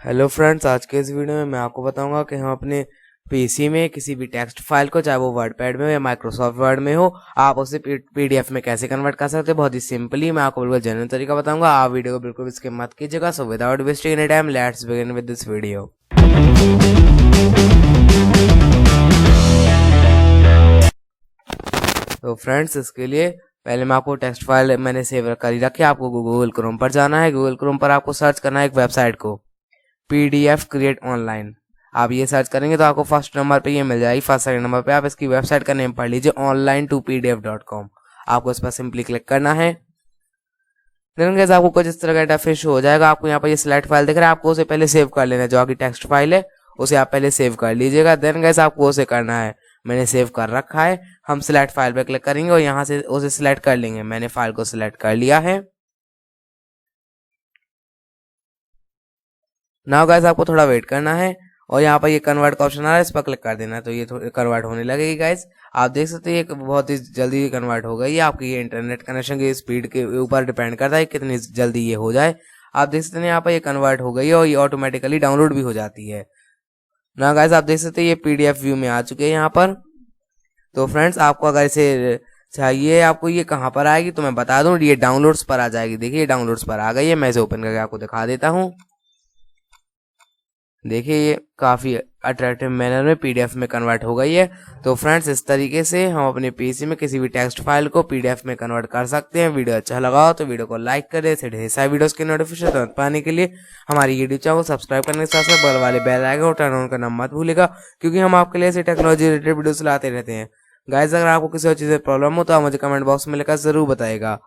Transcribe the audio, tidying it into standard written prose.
Hello friends, आज के इस वीडियो में मैं आपको बताऊंगा कि हम अपने पीसी में किसी भी टेक्स्ट फाइल को, चाहे वो वर्डपैड में हो या माइक्रोसॉफ्ट वर्ड में हो, आप उसे पीडीएफ में कैसे कन्वर्ट कर सकते हैं। बहुत ही सिंपली मैं आपको बिल्कुल जेन्युइन तरीका बताऊंगा। आप वीडियो को बिल्कुल स्किप मत कीजिएगा। So without wasting any time, let's begin with this video. तो फ्रेंड्स, इसके लिए पहले मैं आपको टेक्स्ट फाइल मैंने सेव कर ही रखी है। आपको गूगल क्रोम पर जाना है। गूगल क्रोम पर आपको सर्च करना है एक वेबसाइट को, पीडीएफ क्रिएट ऑनलाइन। आप ये सर्च करेंगे तो आपको फर्स्ट नंबर पे ये मिल जाएगी। फर्स्ट सेकंड नंबर पे आप इसकी वेबसाइट का नेम पढ़ लीजिए, online2pdf.com। आपको इस पर सिंपली क्लिक करना है। देन गाइस आपको कुछ इस तरह का इंटरफेस हो जाएगा। आपको यहाँ पर ये सिलेक्ट फाइल दिख रहा है, आपको उसे पहले सेव कर लेना है। जो आपकी टेक्स्ट फाइल है उसे आप पहले सेव कर लीजिएगा। देन गाइस आपको उसे करना है, मैंने सेव कर रखा है। हम सिलेक्ट फाइल पर क्लिक करेंगे और यहाँ से उसे सिलेक्ट कर लेंगे। मैंने फाइल को सिलेक्ट कर लिया है। नाउ गाइस आपको थोड़ा वेट करना है और यहाँ पर ये कन्वर्ट का ऑप्शन आ रहा है, इस पर क्लिक कर देना है। तो ये कन्वर्ट होने लगेगी गाइस। आप देख सकते हैं ये बहुत ही जल्दी कन्वर्ट हो गई है। आपकी ये इंटरनेट कनेक्शन की स्पीड के ऊपर डिपेंड करता है कितनी जल्दी ये हो जाए। आप देख सकते हैं यहाँ पर ये कन्वर्ट हो गई है और ये ऑटोमेटिकली डाउनलोड भी हो जाती है ना गाइस। आप देख सकते हैं ये पीडीएफ व्यू में आ चुके हैं यहाँ पर। तो फ्रेंड्स, आपको अगर इसे चाहिए, आपको ये कहाँ पर आएगी तो मैं बता दूं, ये डाउनलोड्स पर आ जाएगी। देखिए डाउनलोड्स पर आ गई है। मैं इसे ओपन करके आपको दिखा देता हूँ। देखिए ये काफ़ी अट्रैक्टिव मैनर में पीडीएफ में कन्वर्ट हो गई है। तो फ्रेंड्स, इस तरीके से हम अपने पीसी में किसी भी टेक्स्ट फाइल को पीडीएफ में कन्वर्ट कर सकते हैं। वीडियो अच्छा लगा हो तो वीडियो को लाइक करें। ऐसे ढेर सारे वीडियोस के नोटिफिकेशन तुरंत पाने के लिए हमारी यूट्यूब चैनल को सब्सक्राइब करने के साथ साथ बगल वाले बेल आइकन को टर्न ऑन करना मत भूलिएगा, क्योंकि हम आपके लिए ऐसे टेक्नोलॉजी रिलेटेड वीडियोस लाते रहते हैं। गाइस, अगर आपको किसी और चीज़ में प्रॉब्लम हो तो आप मुझे कमेंट बॉक्स में लिखकर जरूर बताइएगा।